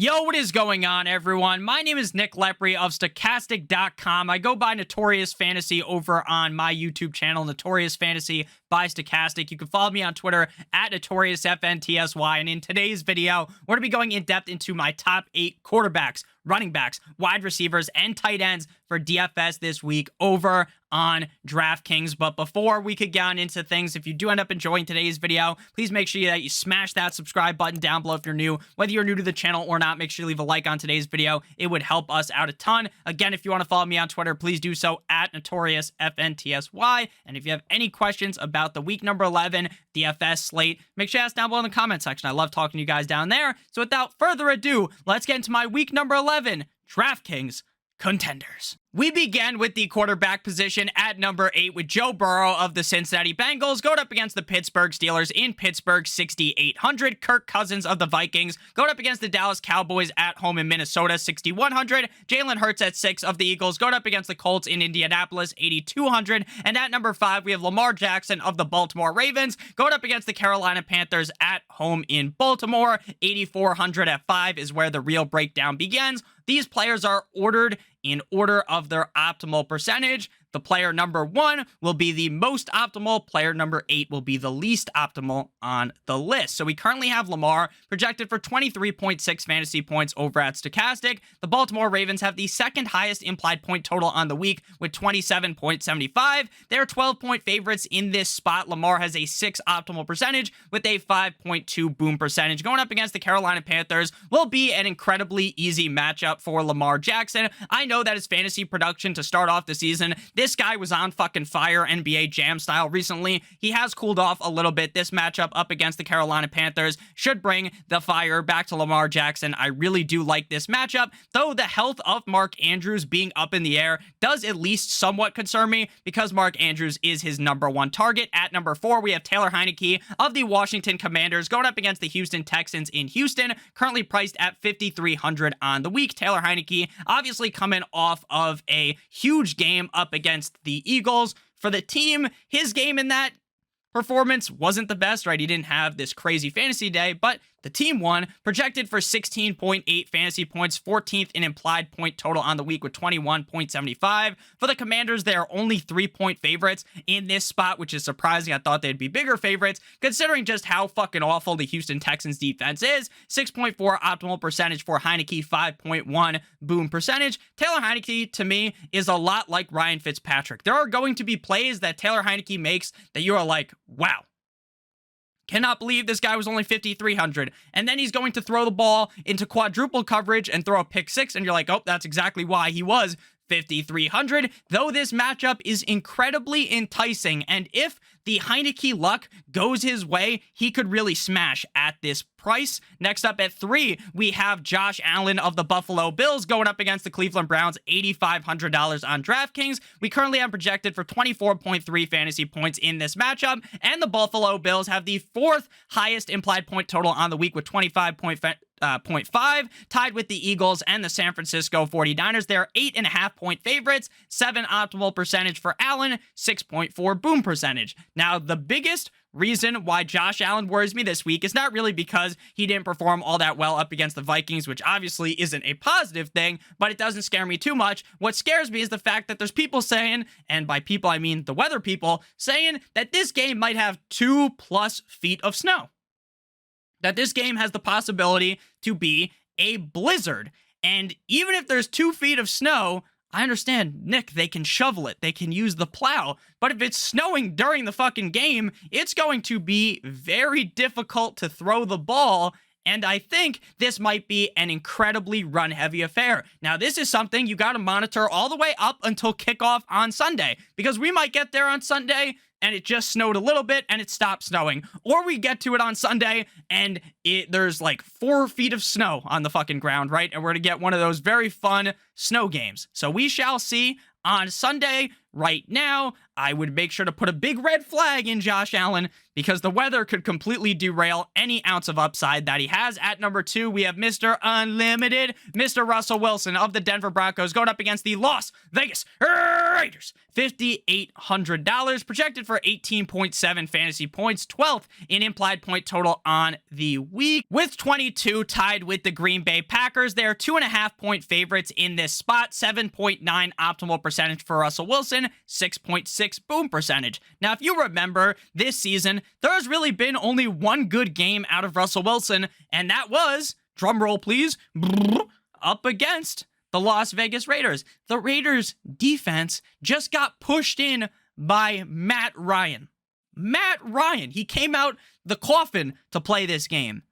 Yo, what is going on, everyone? My name is Lepri of Stokastic.com. I go by Notorious Fantasy over on my YouTube channel, Notorious Fantasy by Stokastic. You can follow me on Twitter at NotoriousFNTSY. And in today's video, we're going to be going in depth into my top 8 quarterbacks, running backs, wide receivers, and tight ends for DFS this week over on DraftKings. But before we could get on into things, if you do end up enjoying today's video, please make sure that you smash that subscribe button down below if you're new. Whether you're new to the channel or not, make sure you leave a like on today's video. It would help us out a ton. Again, if you want to follow me on Twitter, please do so at NotoriousFNTSY. And if you have any questions about the week number 11 DFS slate, make sure you ask down below in the comment section. I love talking to you guys down there. So without further ado, let's get into my week number 11 DraftKings Contenders. We begin with the quarterback position at number 8 with Joe Burrow of the Cincinnati Bengals going up against the Pittsburgh Steelers in Pittsburgh, 6,800. Kirk Cousins of the Vikings going up against the Dallas Cowboys at home in Minnesota, 6,100. Jalen Hurts at 6 of the Eagles going up against the Colts in Indianapolis, 8,200. And at number 5, we have Lamar Jackson of the Baltimore Ravens going up against the Carolina Panthers at home in Baltimore, 8,400 at 5 is where the real breakdown begins. These players are ordered in order of their optimal percentage. The player number 1 will be the most optimal. Player number 8 will be the least optimal on the list. So we currently have Lamar projected for 23.6 fantasy points over at Stokastic. The Baltimore Ravens have the second highest implied point total on the week with 27.75. They're 12-point favorites in this spot. Lamar has a 6 optimal percentage with a 5.2 boom percentage. Going up against the Carolina Panthers will be an incredibly easy matchup for Lamar Jackson. I know that his fantasy production to start off the season, this guy was on fucking fire NBA Jam style recently. He has cooled off a little bit. This matchup up against the Carolina Panthers should bring the fire back to Lamar Jackson. I really do like this matchup, though the health of Mark Andrews being up in the air does at least somewhat concern me because Mark Andrews is his number 1 target. At number 4, we have Taylor Heineke of the Washington Commanders going up against the Houston Texans in Houston, currently priced at 5,300 on the week. Taylor Heineke obviously coming off of a huge game up against the Eagles. For the team, his game in that performance wasn't the best, right? He didn't have this crazy fantasy day, but the team won, projected for 16.8 fantasy points, 14th in implied point total on the week with 21.75. For the Commanders, they are only 3-point favorites in this spot, which is surprising. I thought they'd be bigger favorites, considering just how fucking awful the Houston Texans defense is. 6.4 optimal percentage for Heineke, 5.1 boom percentage. Taylor Heineke, to me, is a lot like Ryan Fitzpatrick. There are going to be plays that Taylor Heineke makes that you are like, wow, cannot believe this guy was only 5,300. And then he's going to throw the ball into quadruple coverage and throw a pick 6. And you're like, oh, that's exactly why he was 5,300. Though this matchup is incredibly enticing. And if the Heineke luck goes his way, he could really smash at this price. Next up at 3, we have Josh Allen of the Buffalo Bills going up against the Cleveland Browns, $8,500 on DraftKings. We currently have projected for 24.3 fantasy points in this matchup, and the Buffalo Bills have the 4th highest implied point total on the week with 25.5, tied with the Eagles and the San Francisco 49ers. They're 8.5-point favorites, 7 optimal percentage for Allen, 6.4 boom percentage. Now, the biggest reason why Josh Allen worries me this week is not really because he didn't perform all that well up against the Vikings, which obviously isn't a positive thing, but it doesn't scare me too much. What scares me is the fact that there's people saying, and by people I mean the weather people, saying that this game might have 2+ feet of snow. That this game has the possibility to be a blizzard. And even if there's 2 feet of snow, I understand, Nick, they can shovel it. They can use the plow. But if it's snowing during the fucking game, it's going to be very difficult to throw the ball. And I think this might be an incredibly run-heavy affair. Now, this is something you got to monitor all the way up until kickoff on Sunday, because we might get there on Sunday and it just snowed a little bit and it stopped snowing. Or we get to it on Sunday and there's like 4 feet of snow on the fucking ground, right? And we're going to get one of those very fun snow games. So we shall see on Sunday. Right now, I would make sure to put a big red flag in Josh Allen because the weather could completely derail any ounce of upside that he has. At number 2, we have Mr. Unlimited, Mr. Russell Wilson of the Denver Broncos going up against the Las Vegas Raiders. $5,800, projected for 18.7 fantasy points, 12th in implied point total on the week, with 22 tied with the Green Bay Packers. They're 2.5-point favorites in this spot, 7.9 optimal percentage for Russell Wilson, 6.6 boom percentage. Now, if you remember this season, there has really been only one good game out of Russell Wilson, and that was, drumroll please, up against the Las Vegas Raiders. The Raiders defense just got pushed in by Matt Ryan. Matt Ryan, he came out the coffin to play this game.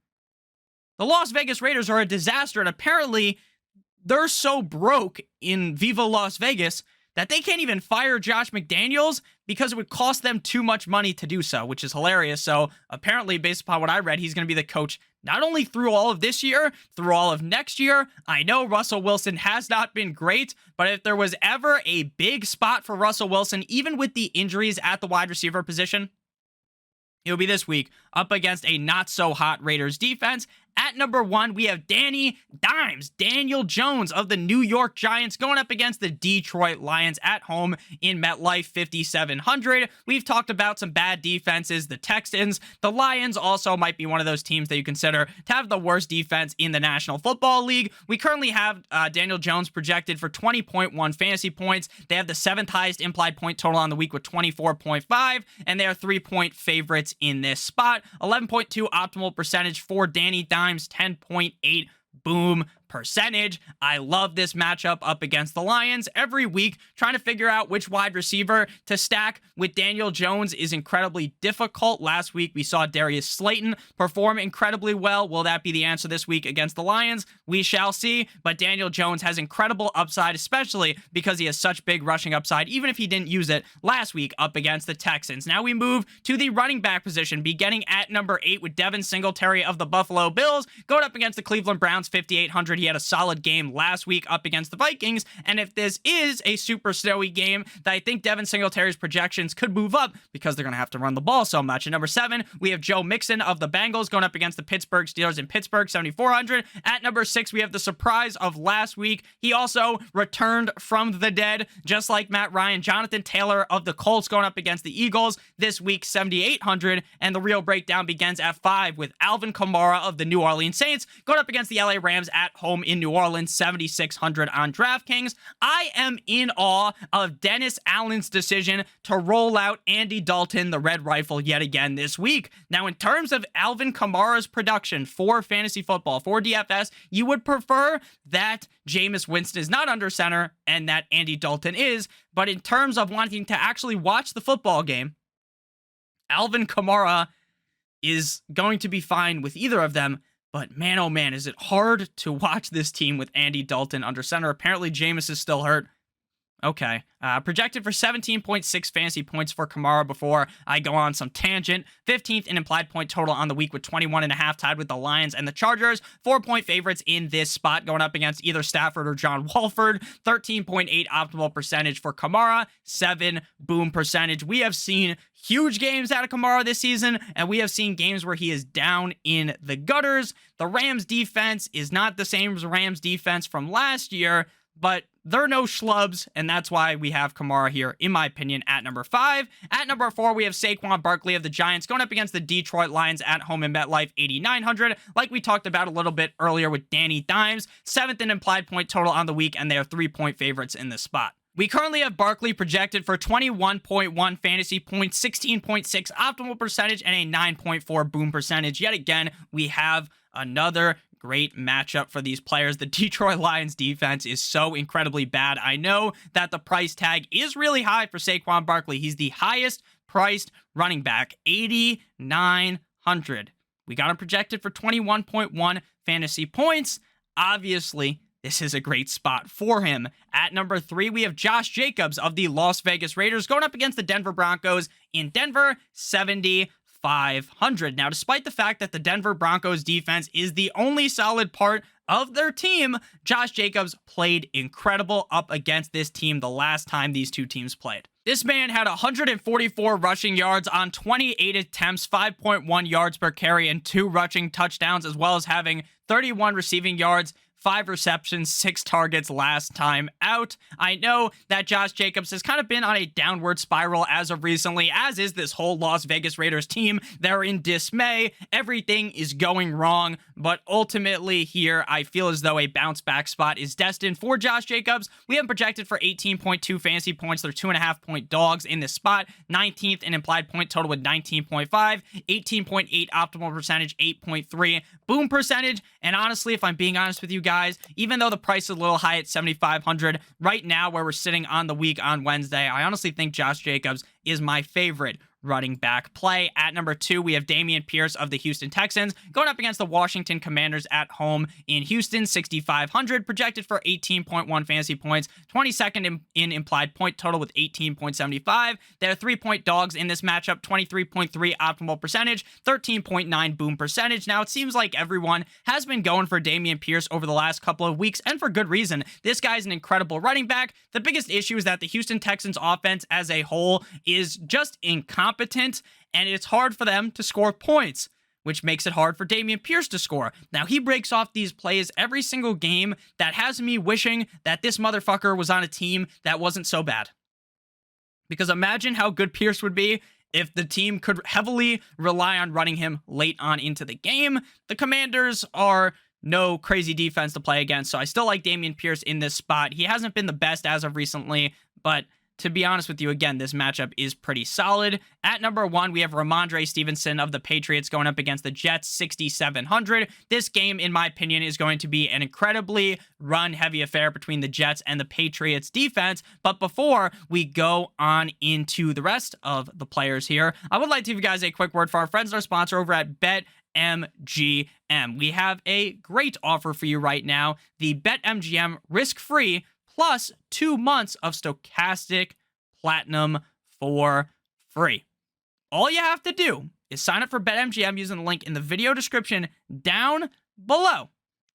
The Las Vegas Raiders are a disaster, and apparently they're so broke in Viva Las Vegas that they can't even fire Josh McDaniels because it would cost them too much money to do so, which is hilarious. So apparently, based upon what I read, he's going to be the coach not only through all of this year, through all of next year. I know Russell Wilson has not been great, but if there was ever a big spot for Russell Wilson, even with the injuries at the wide receiver position, it will be this week up against a not-so-hot Raiders defense. At number 1, we have Daniel Jones of the New York Giants going up against the Detroit Lions at home in MetLife, 5,700. We've talked about some bad defenses, the Texans. The Lions also might be one of those teams that you consider to have the worst defense in the National Football League. We currently have Daniel Jones projected for 20.1 fantasy points. They have the 7th highest implied point total on the week with 24.5, and they are 3-point favorites in this spot. 11.2 optimal percentage for Danny Dimes, 10.8 boom percentage. I love this matchup up against the Lions. Every week, trying to figure out which wide receiver to stack with Daniel Jones is incredibly difficult. Last week, we saw Darius Slayton perform incredibly well. Will that be the answer this week against the Lions? We shall see, but Daniel Jones has incredible upside, especially because he has such big rushing upside, even if he didn't use it last week up against the Texans. Now we move to the running back position, beginning at number 8 with Devin Singletary of the Buffalo Bills, going up against the Cleveland Browns, 5,800. He had a solid game last week up against the Vikings, and if this is a super snowy game, that I think Devin Singletary's projections could move up because they're going to have to run the ball so much. At number 7, we have Joe Mixon of the Bengals going up against the Pittsburgh Steelers in Pittsburgh, 7,400. At number 6, we have the surprise of last week. He also returned from the dead, just like Matt Ryan. Jonathan Taylor of the Colts going up against the Eagles this week, 7,800. And the real breakdown begins at 5 with Alvin Kamara of the New Orleans Saints going up against the LA Rams at home in New Orleans, 7,600 on DraftKings. I am in awe of Dennis Allen's decision to roll out Andy Dalton, the Red Rifle, yet again this week. Now, in terms of Alvin Kamara's production for fantasy football, for DFS, you would prefer that Jameis Winston is not under center and that Andy Dalton is, but in terms of wanting to actually watch the football game, Alvin Kamara is going to be fine with either of them. But man, oh man, is it hard to watch this team with Andy Dalton under center. Apparently, Jameis is still hurt. Okay. Projected for 17.6 fantasy points for Kamara before I go on some tangent. 15th in implied point total on the week with 21.5, tied with the Lions and the Chargers. 4-point favorites in this spot going up against either Stafford or John Wolford. 13.8 optimal percentage for Kamara. 7 boom percentage. We have seen huge games out of Kamara this season, and we have seen games where he is down in the gutters. The Rams defense is not the same as the Rams defense from last year, but they're no schlubs, and that's why we have Kamara here, in my opinion, at number 5. At number 4, we have Saquon Barkley of the Giants going up against the Detroit Lions at home in MetLife, 8,900. Like we talked about a little bit earlier with Danny Dimes, 7th in implied point total on the week, and they are 3-point favorites in this spot. We currently have Barkley projected for 21.1 fantasy points, 16.6 optimal percentage, and a 9.4 boom percentage. Yet again, we have another great matchup for these players. The Detroit Lions defense is so incredibly bad. I know that the price tag is really high for Saquon Barkley. He's the highest priced running back, 8,900. We got him projected for 21.1 fantasy points. Obviously, this is a great spot for him. At number 3, we have Josh Jacobs of the Las Vegas Raiders going up against the Denver Broncos in Denver, 7,500. Now, despite the fact that the Denver Broncos defense is the only solid part of their team, Josh Jacobs played incredible up against this team the last time these two teams played. This man had 144 rushing yards on 28 attempts, 5.1 yards per carry, and 2 rushing touchdowns, as well as having 31 receiving yards, 5 receptions, 6 targets last time out. I know that Josh Jacobs has kind of been on a downward spiral as of recently, as is this whole Las Vegas Raiders team. They're in dismay. Everything is going wrong, but ultimately here, I feel as though a bounce back spot is destined for Josh Jacobs. We have projected for 18.2 fantasy points. They're 2.5 point dogs in this spot. 19th in implied point total with 19.5, 18.8 optimal percentage, 8.3 boom percentage. And honestly, if I'm being honest with you guys, even though the price is a little high at 7,500 right now where we're sitting on the week on Wednesday, I honestly think Josh Jacobs is my favorite running back play. At number 2, we have Dameon Pierce of the Houston Texans going up against the Washington Commanders at home in Houston. 6,500 projected for 18.1 fantasy points, 22nd in implied point total with 18.75. They're 3-point dogs in this matchup. 23.3 optimal percentage, 13.9 boom percentage. Now it seems like everyone has been going for Dameon Pierce over the last couple of weeks, and for good reason. This guy's an incredible running back. The biggest issue is that the Houston Texans offense as a whole is just incompetent, and it's hard for them to score points, which makes it hard for Dameon Pierce to score. Now, he breaks off these plays every single game that has me wishing that this motherfucker was on a team that wasn't so bad. Because imagine how good Pierce would be if the team could heavily rely on running him late on into the game. The Commanders are no crazy defense to play against, so I still like Dameon Pierce in this spot. He hasn't been the best as of recently, but to be honest with you, again, this matchup is pretty solid. At number 1, we have Ramondre Stevenson of the Patriots going up against the Jets, 6,700. This game, in my opinion, is going to be an incredibly run-heavy affair between the Jets and the Patriots defense. But before we go on into the rest of the players here, I would like to give you guys a quick word for our friends and our sponsor over at BetMGM. We have a great offer for you right now. The BetMGM risk-free plus 2 months of Stokastic Platinum for free. All you have to do is sign up for BetMGM using the link in the video description down below.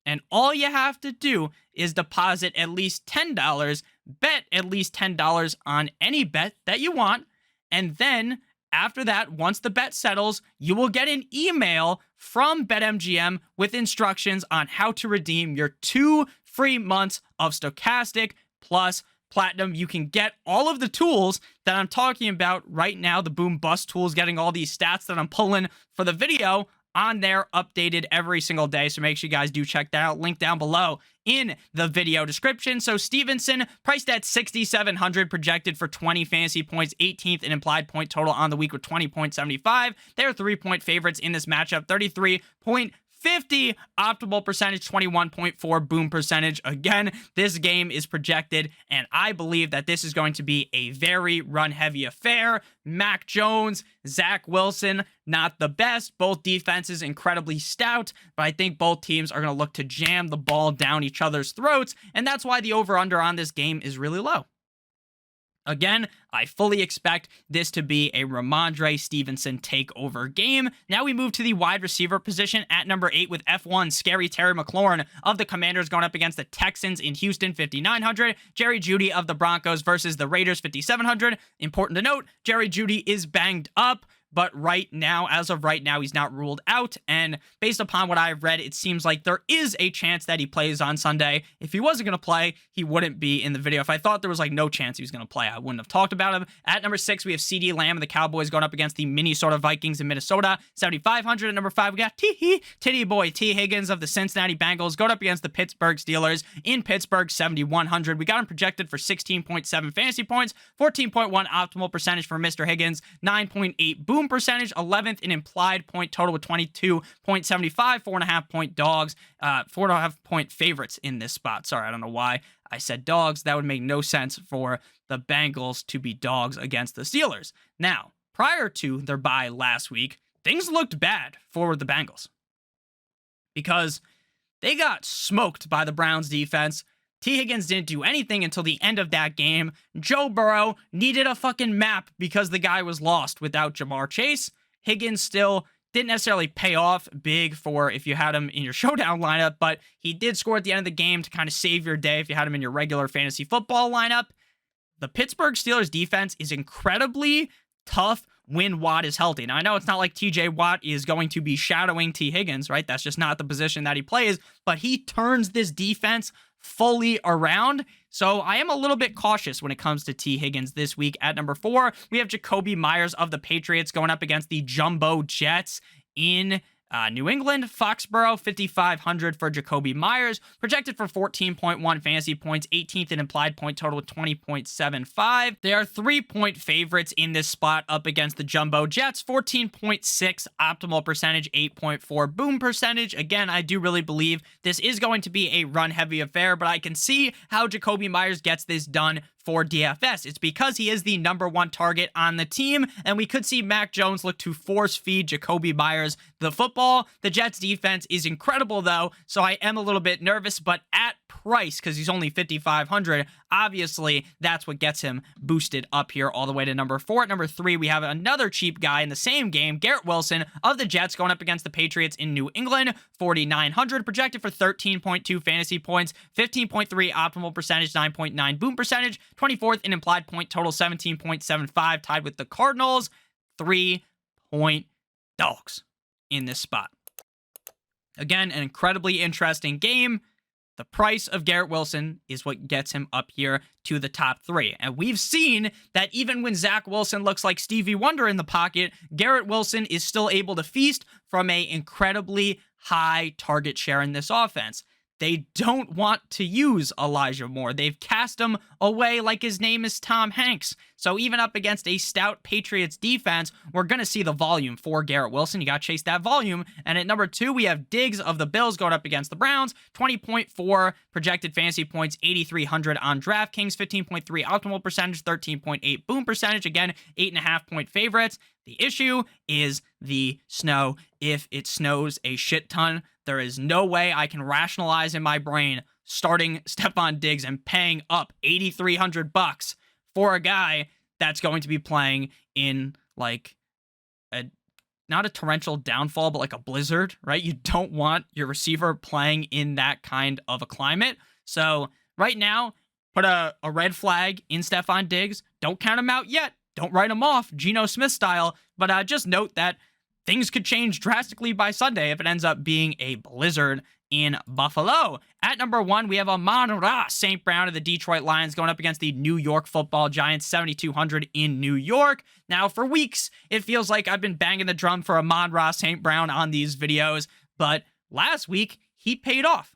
And all you have to do is deposit at least $10, bet at least $10 on any bet that you want, and then after that, once the bet settles, you will get an email from BetMGM with instructions on how to redeem your 2 free months of Stokastic plus Platinum. You can get all of the tools that I'm talking about right now, the boom bust tools, getting all these stats that I'm pulling for the video on there, updated every single day. So make sure you guys do check that out. Link down below in the video description. So Stevenson, priced at 6,700, projected for 20 fantasy points, 18th in implied point total on the week with 20.75. They're 3-point favorites in this matchup, 33.50 optimal percentage, 21.4 boom percentage. Again, this game is projected, and I believe that this is going to be a very run-heavy affair. Mac Jones, Zach Wilson, not the best. Both defenses incredibly stout, but I think both teams are going to look to jam the ball down each other's throats, and that's why the over-under on this game is really low. Again, I fully expect this to be a Ramondre Stevenson takeover game. Now we move to the wide receiver position at number 8 with F1 Scary Terry McLaurin of the Commanders going up against the Texans in Houston, 5,900. Jerry Jeudy of the Broncos versus the Raiders, 5,700. Important to note, Jerry Jeudy is banged up, but right now, as of right now, he's not ruled out, and based upon what I've read, it seems like there is a chance that he plays on Sunday. If he wasn't going to play, he wouldn't be in the video. If I thought there was like no chance he was going to play, I wouldn't have talked about him. At number 6, we have CeeDee Lamb of the Cowboys going up against the Minnesota Vikings in Minnesota, 7,500. At number 5, we got Titty Boy T. Higgins of the Cincinnati Bengals going up against the Pittsburgh Steelers in Pittsburgh, 7,100. We got him projected for 16.7 fantasy points, 14.1 optimal percentage for Mr. Higgins, 9.8 boom percentage, 11th in implied point total with 22.75, 4.5 point dogs, 4.5 point favorites in this spot. Sorry, I don't know why I said dogs. That would make no sense for the Bengals to be dogs against the Steelers. Now, prior to their bye last week, things looked bad for the Bengals because they got smoked by the Browns defense. T. Higgins didn't do anything until the end of that game. Joe Burrow needed a fucking map because the guy was lost without Jamar Chase. Higgins still didn't necessarily pay off big for if you had him in your showdown lineup, but he did score at the end of the game to kind of save your day if you had him in your regular fantasy football lineup. the Pittsburgh Steelers defense is incredibly tough when Watt is healthy. Now, I know it's not like TJ Watt is going to be shadowing T. Higgins, right? That's just not the position that he plays, but he turns this defense fully around. So I am a little bit cautious when it comes to T. Higgins this week. At number 4, we have Jacoby Myers of the Patriots going up against the Jumbo Jets in New England. Foxborough, 5,500 for Jacoby Myers, projected for 14.1 fantasy points, 18th in implied point total with 20.75. They are 3-point favorites in this spot up against the Jumbo Jets, 14.6 optimal percentage, 8.4 boom percentage. Again, I do really believe this is going to be a run-heavy affair, but I can see how Jacoby Myers gets this done for DFS. It's because he is the number 1 target on the team, and we could see Mac Jones look to force feed Jacoby Myers the football. The Jets defense is incredible though, so I am a little bit nervous, but at price, because he's only 5,500, obviously that's what gets him boosted up here all the way to number 4. At number 3, we have another cheap guy in the same game, Garrett Wilson of the Jets going up against the Patriots in New England, 4,900, projected for 13.2 fantasy points, 15.3 optimal percentage, 9.9 boom percentage, 24th in implied point total, 17.75, tied with the Cardinals. 3-point dogs in this spot. Again, an incredibly interesting game. The price of Garrett Wilson is what gets him up here to the top 3. And we've seen that even when Zach Wilson looks like Stevie Wonder in the pocket, Garrett Wilson is still able to feast from an incredibly high target share in this offense. They don't want to use Elijah Moore. They've cast him away like his name is Tom Hanks. So even up against a stout Patriots defense, we're going to see the volume for Garrett Wilson. You got to chase that volume. And at number 2, we have Diggs of the Bills going up against the Browns. 20.4 projected fantasy points, 8,300 on DraftKings, 15.3 optimal percentage, 13.8 boom percentage. Again, 8.5-point favorites. The issue is the snow. If it snows a shit ton, there is no way I can rationalize in my brain starting Stephon Diggs and paying up $8,300 for a guy that's going to be playing in like not a torrential downfall, but like a blizzard, right? You don't want your receiver playing in that kind of a climate. So right now, put a red flag in Stephon Diggs. Don't count him out yet. Don't write him off, Geno Smith style. But just note that things could change drastically by Sunday if it ends up being a blizzard in Buffalo. At number 1, we have Amon-Ra St. Brown of the Detroit Lions going up against the New York Football Giants, 7,200 in New York. Now, for weeks, it feels like I've been banging the drum for Amon-Ra St. Brown on these videos, but last week, he paid off.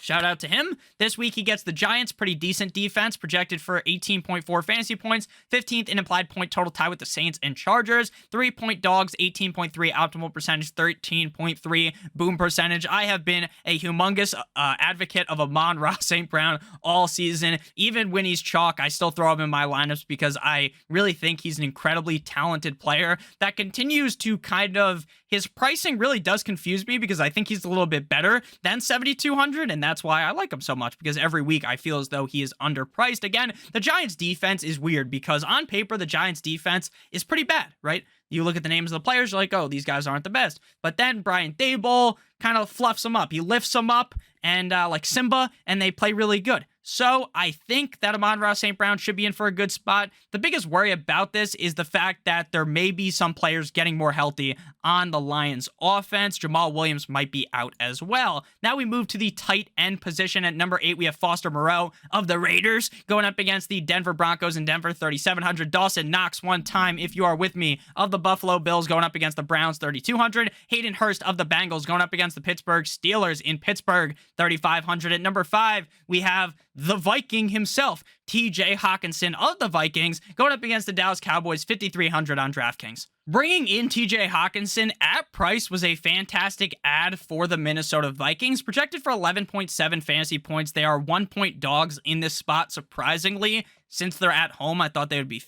Shout out to him. This week, he gets the Giants. Pretty decent defense, projected for 18.4 fantasy points, 15th in implied point total, tied with the Saints and Chargers. 3-point dogs, 18.3 optimal percentage, 13.3 boom percentage. I have been a humongous advocate of Amon-Ra St. Brown all season. Even when he's chalk, I still throw him in my lineups because I really think he's an incredibly talented player that continues to kind of, his pricing really does confuse me because I think he's a little bit better than 7,200, and that's why I like him so much, because every week I feel as though he is underpriced. Again, the Giants defense is weird because on paper, the Giants defense is pretty bad, right? You look at the names of the players, you're like, oh, these guys aren't the best. But then Brian Daboll kind of fluffs them up. He lifts them up and like Simba, and they play really good. So I think that Amon-Ra St. Brown should be in for a good spot. The biggest worry about this is the fact that there may be some players getting more healthy on the Lions offense. Jamal Williams might be out as well. Now we move to the tight end position. At number 8, we have Foster Moreau of the Raiders going up against the Denver Broncos in Denver, 3,700. Dawson Knox, one time, if you are with me, of the Buffalo Bills going up against the Browns, 3,200. Hayden Hurst of the Bengals going up against the Pittsburgh Steelers in Pittsburgh, 3,500. At number 5, we have the Viking himself, TJ Hawkinson of the Vikings, going up against the Dallas Cowboys, 5,300 on DraftKings. Bringing in TJ Hawkinson at price was a fantastic ad for the Minnesota Vikings, projected for 11.7 fantasy points. They are 1-point dogs in this spot, surprisingly. Since they're at home, I thought they would be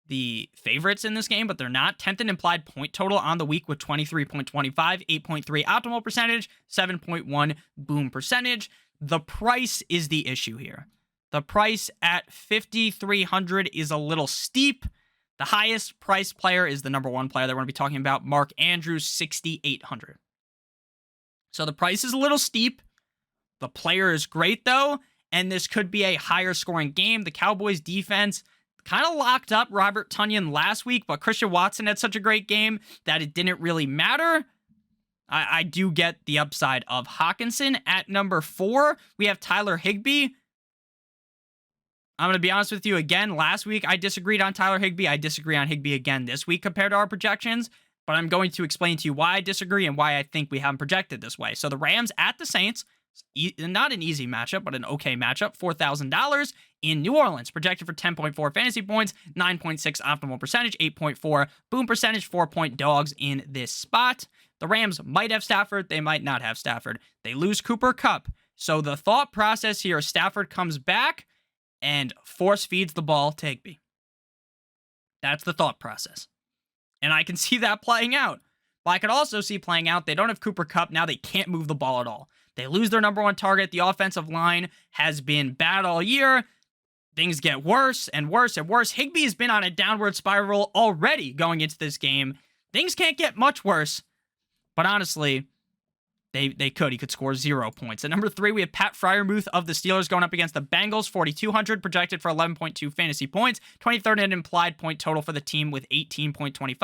the favorites in this game, but they're not. 10th in implied point total on the week with 23.25, 8.3 optimal percentage, 7.1 boom percentage. The price is the issue here. The price at 5,300 is a little steep. The highest priced player is the number 1 player that we're going to be talking about, Mark Andrews, 6,800. So the price is a little steep. The player is great, though, and this could be a higher scoring game. The Cowboys defense kind of locked up Robert Tonyan last week, but Christian Watson had such a great game that it didn't really matter. I do get the upside of Hawkinson. At number 4, we have Tyler Higbee. I'm going to be honest with you again. Last week, I disagreed on Tyler Higbee. I disagree on Higbee again this week compared to our projections, but I'm going to explain to you why I disagree and why I think we haven't projected this way. So the Rams at the Saints, not an easy matchup, but an okay matchup. $4,000 in New Orleans, projected for 10.4 fantasy points, 9.6 optimal percentage, 8.4 boom percentage, 4-point dogs in this spot. The Rams might have Stafford. They might not have Stafford. They lose Cooper Kupp. So the thought process here is Stafford comes back and force feeds the ball to Higbee. That's the thought process. And I can see that playing out. But I could also see playing out they don't have Cooper Kupp. Now they can't move the ball at all. They lose their number 1 target. The offensive line has been bad all year. Things get worse and worse and worse. Higbee has been on a downward spiral already going into this game. Things can't get much worse. But honestly, they could. He could score 0 points. At number 3, we have Pat Freiermuth of the Steelers going up against the Bengals. 4,200, projected for 11.2 fantasy points. 23rd in implied point total for the team with 18.25.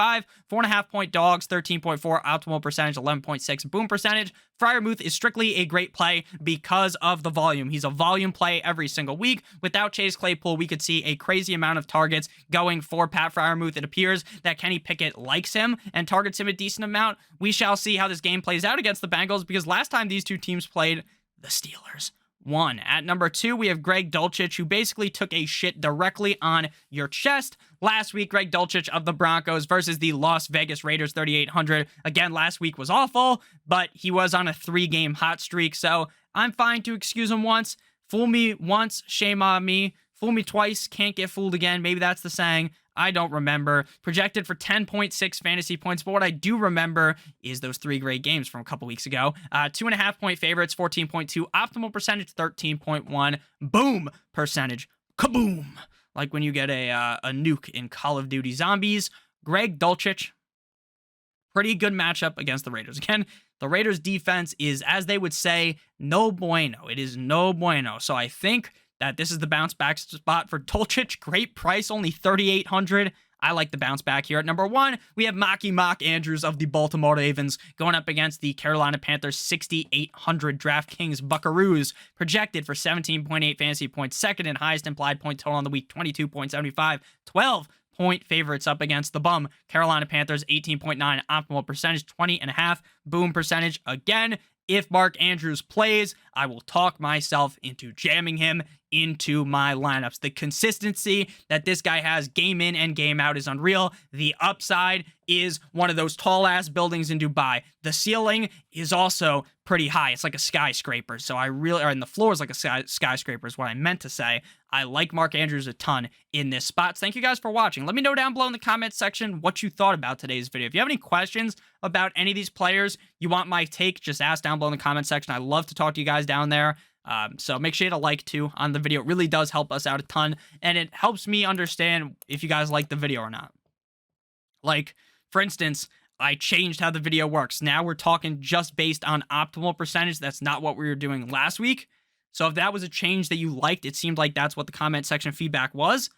4.5-point dogs, 13.4 optimal percentage, 11.6 boom percentage. Freiermuth is strictly a great play because of the volume. He's a volume play every single week. Without Chase Claypool, we could see a crazy amount of targets going for Pat Freiermuth. It appears that Kenny Pickett likes him and targets him a decent amount. We shall see how this game plays out against the Bengals, because last time these two teams played, the Steelers won. At number 2, we have Greg Dulcich, who basically took a shit directly on your chest. Last week, Greg Dulcich of the Broncos versus the Las Vegas Raiders, 3,800. Again, last week was awful, but he was on a 3-game hot streak, so I'm fine to excuse him once. Fool me once, shame on me. Fool me twice, can't get fooled again. Maybe that's the saying. I don't remember. Projected for 10.6 fantasy points, but what I do remember is those 3 great games from a couple weeks ago. 2.5-point favorites, 14.2 optimal percentage, 13.1 boom percentage. Kaboom! Like when you get a nuke in Call of Duty Zombies. Greg Dulcich, pretty good matchup against the Raiders. Again, the Raiders defense is, as they would say, no bueno. It is no bueno. So I think that this is the bounce back spot for Dulcich. Great price, only 3,800. I like the bounce back here. At number 1, we have Mock Andrews of the Baltimore Ravens going up against the Carolina Panthers, 6,800 DraftKings Buckaroos, projected for 17.8 fantasy points, 2nd and highest implied point total on the week, 22.75, 12-point favorites up against the bum Carolina Panthers, 18.9 optimal percentage, 20.5 boom percentage. Again, if Mark Andrews plays, I will talk myself into jamming him into my lineups. The consistency that this guy has game in and game out is unreal. The upside is one of those tall-ass buildings in Dubai. The ceiling is also pretty high. It's like a skyscraper. So and the floor is like a skyscraper is what I meant to say. I like Mark Andrews a ton in this spot. Thank you guys for watching. Let me know down below in the comments section what you thought about today's video. If you have any questions about any of these players you want my take, just ask down below in the comment section. I love to talk to you guys down there. So make sure you hit a like too on the video. It really does help us out a ton, and it helps me understand if you guys like the video or not. Like, for instance, I changed how the video works. Now we're talking just based on optimal percentage. That's not what we were doing last week. So if that was a change that you liked, it seemed like that's what the comment section feedback was,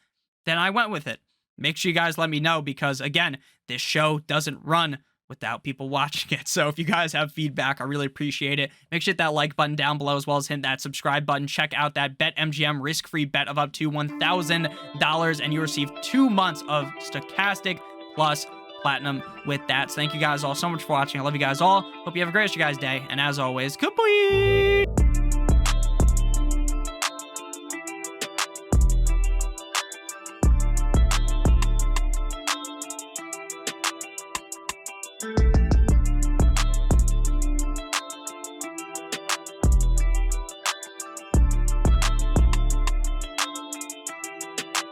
then I went with it. Make sure you guys let me know, because again, this show doesn't run without people watching it. So if you guys have feedback, I really appreciate it. Make sure to hit that like button down below, as well as hit that subscribe button. Check out that BetMGM risk-free bet of up to $1,000, and you receive 2 months of Stokastic plus Platinum with that. So thank you guys all so much for watching. I love you guys all. Hope you have a great rest of your guys' day. And as always, goodbye.